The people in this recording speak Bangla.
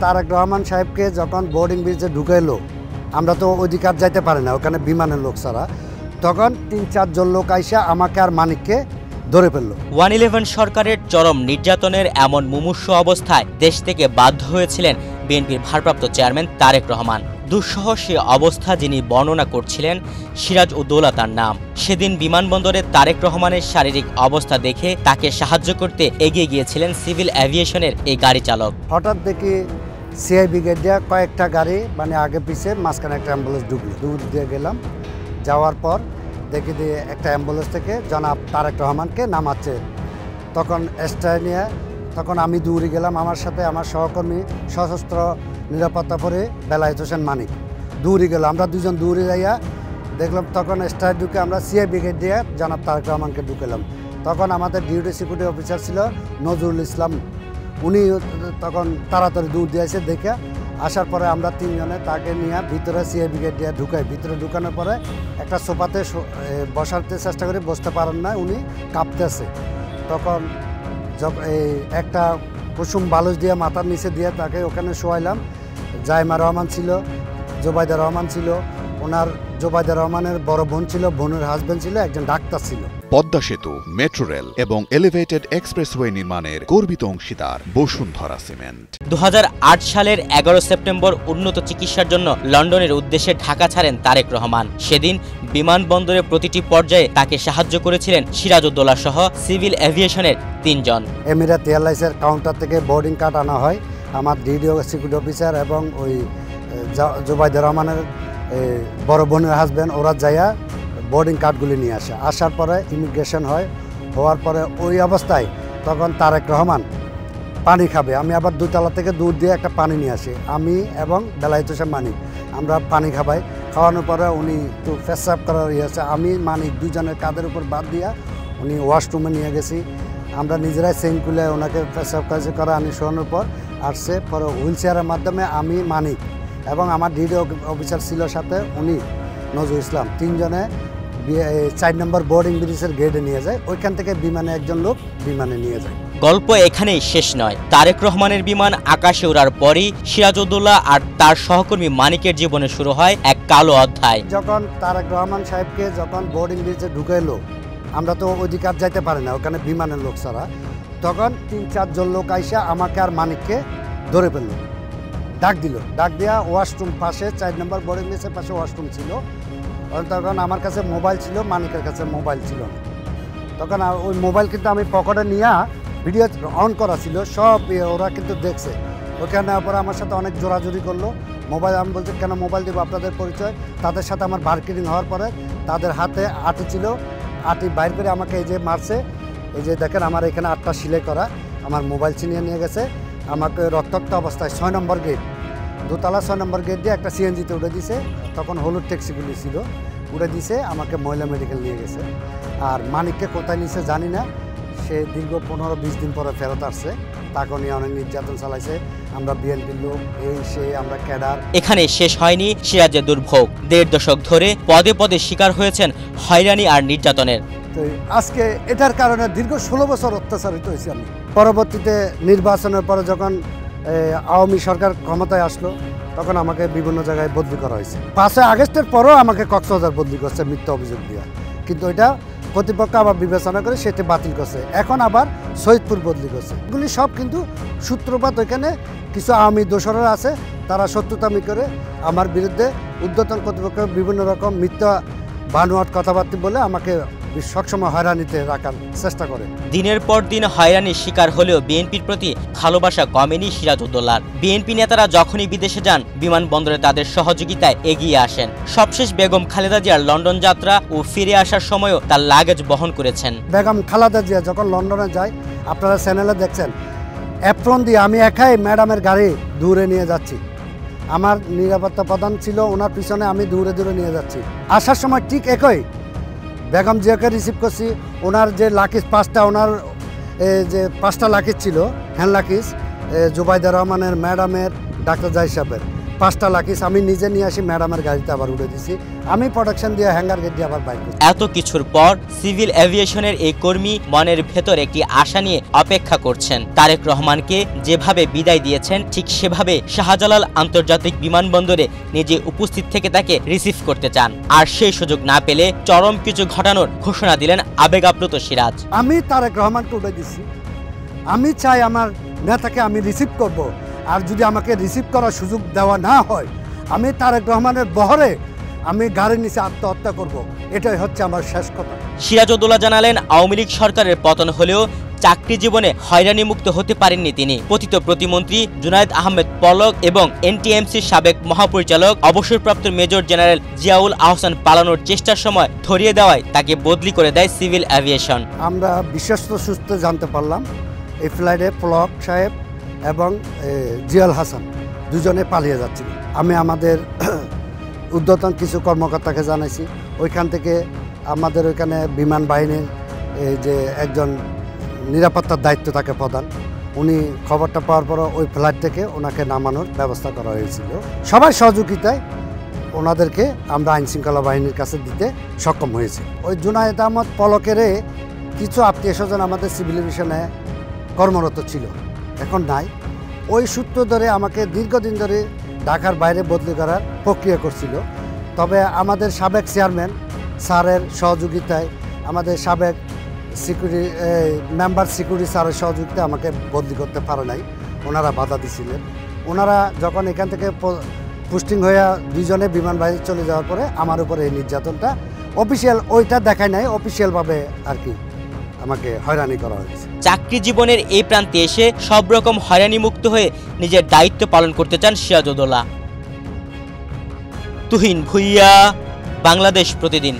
তারেক রহমান সাহেবকে যখন বোর্ডিং ব্রিজে ঢুকাইলো, আমরা তো অধিকার যাইতে পারি না ওখানে বিমানের লোক ছাড়া, তখন ৩-৪ জন লোক আইসা আমাকে আর মানিককে ধরে ফেললো। 111 সরকারের চরম নির্যাতনের এমন মুমূর্ষু অবস্থায় দেশ থেকে বাধ্য হয়েছিলেন বিএনপির ভারপ্রাপ্ত চেয়ারম্যান তারেক রহমান। দুঃসহ সে অবস্থা যিনি বর্ণনা করছিলেন সিরাজ উদ্দৌলা তার নাম। সেদিন বিমানবন্দরে তারেক রহমানের শারীরিক অবস্থা দেখে তাকে সাহায্য করতে এগিয়ে গিয়েছিলেন সিভিল এভিয়েশনের এই গাড়ি চালক। হঠাৎ দেখি সিআই ব্রিগেড দিয়ে কয়েকটা গাড়ি মানে আগে পিছে মাঝখানে একটা অ্যাম্বুলেন্স ঢুকলো। দূর দিয়ে গেলাম, যাওয়ার পর দেখি দিয়ে একটা অ্যাম্বুলেন্স থেকে জনাব তারেক রহমানকে নামাচ্ছে। তখন স্টার নিয়ে তখন আমি দৌড়ে গেলাম, আমার সাথে আমার সহকর্মী সশস্ত্র নিরাপত্তা পরে বেলায়েত হোসেন মানিক দৌড়ে গেল। আমরা দুজন দৌড়ে যাইয়া দেখলাম তখন স্টার ঢুকে আমরা সিআই ব্রিগেড দিয়ে জনাব তারেক রহমানকে ঢুকেলাম। তখন আমাদের ডিউটি সিকিউরিটি অফিসার ছিল নজরুল ইসলাম, উনি তখন তাড়াতাড়ি দৌড় দিয়েছে। দেখে আসার পরে আমরা তিনজনে তাকে নিয়ে ভিতরে সিআই ব্রিগেড দিয়ে ঢুকাই। ভিতরে ঢুকানোর পরে একটা সোফাতে বসাতে চেষ্টা করে, বসতে পারেন না, উনি কাঁপতেছে। তখন এই একটা কুসুম বালুচ দিয়ে মাথার নিচে দিয়ে তাকে ওখানে শোয়াইলাম। জাইমা রহমান ছিল, জোবাইদা রহমান ছিল, ওনার জোবাইদা রহমানের বড় বোন ছিল, বোনের হাজবেন্ড ছিল, একজন ডাক্তার ছিল। পদ্মা সেতু, মেট্রো রেল এবং এলিভেটেড এক্সপ্রেসওয়ে নির্মাণের গর্বিত অংশীদার বসুন্ধরা সিমেন্ট। 2008 সালের 11 সেপ্টেম্বর উন্নত চিকিৎসার জন্য লন্ডনের উদ্দেশ্যে ঢাকা ছাড়েন তারেক রহমান। সেদিন বিমানবন্দরের প্রতিটি পর্যায়ে তাকে সাহায্য করেছিলেন সিরাজ উদ্দৌলা সহ সিভিল এভিয়েশনের 3 জন। এমিরাত এয়ারলাইন্সের কাউন্টার থেকে বোর্ডিং কার্ড আনা হয়। আমার ডিডিও সিকিউরিটি অফিসার এবং ওই জোবাইদা রহমানের বড় বোনের হাজব্যান্ড, ওরা যাইয়া বোর্ডিং কার্ডগুলি নিয়ে আসে। আসার পরে ইমিগ্রেশন হয়, হওয়ার পরে ওই অবস্থায় তখন তারেক রহমান পানি খাবে। আমি আবার 2 তলা থেকে দুধ দিয়ে একটা পানি নিয়ে আসি, আমি এবং বেলায়েত হোসেন মানিক আমরা পানি খাবাই। খাওয়ানোর পরে উনি একটু পেশাব করার আছে, আমি মানিক দুজনের কাঁধের উপর বাদ দিয়া উনি ওয়াশরুমে নিয়ে গেছি। আমরা নিজেরাই চেইন খুলে ওনাকে পেশাব কাজ করা আনি শোয়ানোর পর আসছে। পরে হুইল চেয়ারের মাধ্যমে আমি, মানিক এবং আমার ডিডি অফিসার ছিল সাথে, উনি নজরুল ইসলাম, 3 জনে 4 নম্বর বোর্ডিং ব্রিজের গেটে নিয়ে যায়। ওইখান থেকে বিমানে একজন লোক বিমানে নিয়ে যায়। গল্প এখানেই শেষ নয়। তারেক রহমানের বিমান আকাশে ওড়ার পরই সিরাজ উদ্দৌলা আর তার সহকর্মী মানিকের জীবনে শুরু হয় এক কালো অধ্যায়। যখন তারেক রহমান সাহেবকে যখন বোর্ডিং ব্রিজে ঢুকাইলো, আমরা তো অধিকার যাইতে পারি না ওখানে বিমানের লোক ছাড়া, তখন 3-4 জন লোক আইসা আমাকে আর মানিককে ধরে ফেললো, ডাক দিল। ডাক দিয়া ওয়াশরুম পাশে 4 নম্বর বোর্ডিং ব্রিজের পাশে ওয়াশরুম ছিল। তখন আমার কাছে মোবাইল ছিল, মানিকের কাছে মোবাইল ছিল না। তখন ওই মোবাইল কিন্তু আমি পকেটে নিয়ে ভিডিও অন করা ছিল সব, ওরা কিন্তু দেখছে। ওখানে পরে আমার সাথে অনেক জোরাজুরি করলো। মোবাইল আমি বলছি কেন মোবাইল দেবো, আপনাদের পরিচয়। তাদের সাথে আমার বার্গেনিং হওয়ার পরে তাদের হাতে আটি ছিল, আটি বাইর করে আমাকে এই যে মারছে। এই যে দেখেন আমার এখানে 8টা সিলাই করা, আমার মোবাইল ছিনিয়ে নিয়ে গেছে। আমাকে রক্তাক্ত অবস্থায় 6 নম্বর গেট, 2 তলা 6 নম্বর গেট দিয়ে একটা সিএনজিতে উঠে দিছে। তখন হলুদ ট্যাক্সিগুলি ছিল, উঠে দিছে, আমাকে মহিলা মেডিকেল নিয়ে গেছে। আর মানিককে কোথায় নিছে জানি না, সে দীর্ঘ 15-20 দিন পরে ফেরত আসছে। তাকে নিয়ে অনেক নির্যাতন চালাইছে। আমরা বিএনপির লোক, এই সে, আমরা ক্যাডার। এখানে শেষ হয়নি সিরাজের দুর্ভোগ। 1.5 দশক ধরে পদে পদে শিকার হয়েছেন হয়রানি আর নির্যাতনের। তো আজকে এটার কারণে দীর্ঘ 16 বছর অত্যাচারিত হয়েছি আমি। পরবর্তীতে নির্বাচনের পরে যখন আওয়ামী সরকার ক্ষমতায় আসলো, তখন আমাকে বিভিন্ন জায়গায় বদলি করা হয়েছে। 5 আগস্টের পরও আমাকে কক্সবাজার বদলি করছে মিথ্যা অভিযোগ দিয়ে, কিন্তু এটা কর্তৃপক্ষ আবার বিবেচনা করে সেটা বাতিল করছে। এখন আবার সৈয়দপুর বদলি করছে। এগুলি সব কিন্তু সূত্রপাত ওইখানে কিছু আওয়ামী দোসররা আছে, তারা শত্রুতামি করে আমার বিরুদ্ধে ঊর্ধ্বতন কর্তৃপক্ষ বিভিন্ন রকম মিথ্যা বানোয়াট কথাবার্তা বলে আমাকে সবসময় হয়রানিতে রাখার চেষ্টা করে। দিনের পর দিন হয়রানির শিকার হলেও বিএনপির প্রতি ভালোবাসা কমেনি সিরাজ উদ্দৌলার। বিএনপি নেতারা যখনই বিদেশে যান, বিমানবন্দরে তাদের সহযোগিতায় এগিয়ে আসেন। সবশেষ বেগম খালেদা জিয়ার লন্ডন যাত্রা ও ফিরে আসার সময়ও তার লাগেজ বহন করেছেন। বেগম খালেদা জিয়া যখন লন্ডনে যায়, আপনারা চ্যানেলে দেখছেন, অ্যাপ্রন দিয়ে আমি একাই ম্যাডামের গাড়ি দূরে নিয়ে যাচ্ছি। আমার নিরাপত্তা প্রদান ছিল, ওনার পিছনে আমি দূরে দূরে নিয়ে যাচ্ছি। আসার সময় ঠিক একই বেগম জিয়াকে রিসিভ করছি। ওনার যে লাকিজ 5টা, ওনার যে 5টা লাকিজ ছিল, হ্যান্ড লাকিজ, জুবাইদা রহমানের, ম্যাডামের, ডাক্তার জাহিদ সাহেবের, 5টা লাকিস আমি নিজে নিয়ে আসি, ম্যাডামের গাড়িতে আবার উড়ে দিছি, আমি প্রোডাকশন দিয়ে হ্যাঙ্গার গেট দিয়ে আবার বাইক করছি। এত কিছুর পর সিভিল এভিয়েশনের এই কর্মী মনের ভেতর একটি আশা নিয়ে অপেক্ষা করছেন। তারেক রহমানকে যেভাবে বিদায় দিয়েছেন ঠিক সেভাবে শাহজালাল আন্তর্জাতিক বিমানবন্দরে নিজে উপস্থিত থেকে তাকে রিসিভ করতে চান। আর সেই সুযোগ না পেলে চরম কিছু ঘটানোর ঘোষণা দিলেন আবেগাপ্লুত সিরাজ। আমি তারেক রহমানকে উঠে দিছি, আমি চাই আমার নেতাকে আমি রিসিভ করব, আর যদি আমাকে রিসিভ করার সুযোগ দেওয়া না হয় আমি তারেক রহমানের বহরে আমি গাড়ির নিচে আত্মহত্যা করব, এটাই হচ্ছে আমার শেষ কথা। সিরাজউদ্দৌলা জানালেন, আওয়ামী লীগ সরকারের পতন হলেও চাকরি জীবনে হয়রানি মুক্ত হতে পারেননি তিনি। পতিত প্রতিমন্ত্রী জুনায়েদ আহমেদ পলক এবং এনটিএমসির সাবেক মহাপরিচালক অবসরপ্রাপ্ত মেজর জেনারেল জিয়াউল আহসান পালানোর চেষ্টার সময় ধরিয়ে দেওয়ায় তাকে বদলি করে দেয় সিভিল এভিয়েশন। আমরা বিশ্বস্ত সুস্থ জানতে পারলাম এই ফ্লাইটে পলক সাহেব এবং জিয়াউল হাসান দুজনে পালিয়ে যাচ্ছিল। আমি আমাদের ঊর্ধ্বতন কিছু কর্মকর্তাকে জানাইছি, ওইখান থেকে আমাদের ওইখানে বিমান বাহিনীর যে একজন নিরাপত্তার দায়িত্ব থাকে প্রধান, উনি খবরটা পাওয়ার পর ওই ফ্লাইট থেকে ওনাকে নামানোর ব্যবস্থা করা হয়েছিল। সবাই সহযোগিতায় ওনাদেরকে আমরা আইনশৃঙ্খলা বাহিনীর কাছে দিতে সক্ষম হয়েছি। ওই জুনায়েদ আহমদ পলকের কিছু আত্মীয় স্বজন আমাদের সিভিল এভিয়েশনে কর্মরত ছিল, এখন নাই। ওই সূত্র ধরে আমাকে দীর্ঘদিন ধরে ঢাকার বাইরে বদলি করার প্রক্রিয়া করছিল। তবে আমাদের সাবেক চেয়ারম্যান স্যারের সহযোগিতায়, আমাদের সাবেক মেম্বার সিকিউরিটি স্যারের সহযোগিতায় আমাকে বদলি করতে পারে নাই, ওনারা বাধা দিছিলেন। ওনারা যখন এখান থেকে পোস্টিং হয়ে দুজনে বিমান বাহিনী চলে যাওয়ার পরে আমার উপরে এই নির্যাতনটা অফিসিয়াল ওইটা দেখায় নাই, অফিসিয়ালভাবে আর কি আমাকে হয়রানি করা হয়েছে। চাকরি জীবনের এই প্রান্তে এসে সব রকম হয়রানি মুক্ত হয়ে নিজের দায়িত্ব পালন করতে চান সিরাজউদ্দৌলা। তুহিন ভুইয়া, বাংলাদেশ প্রতিদিন।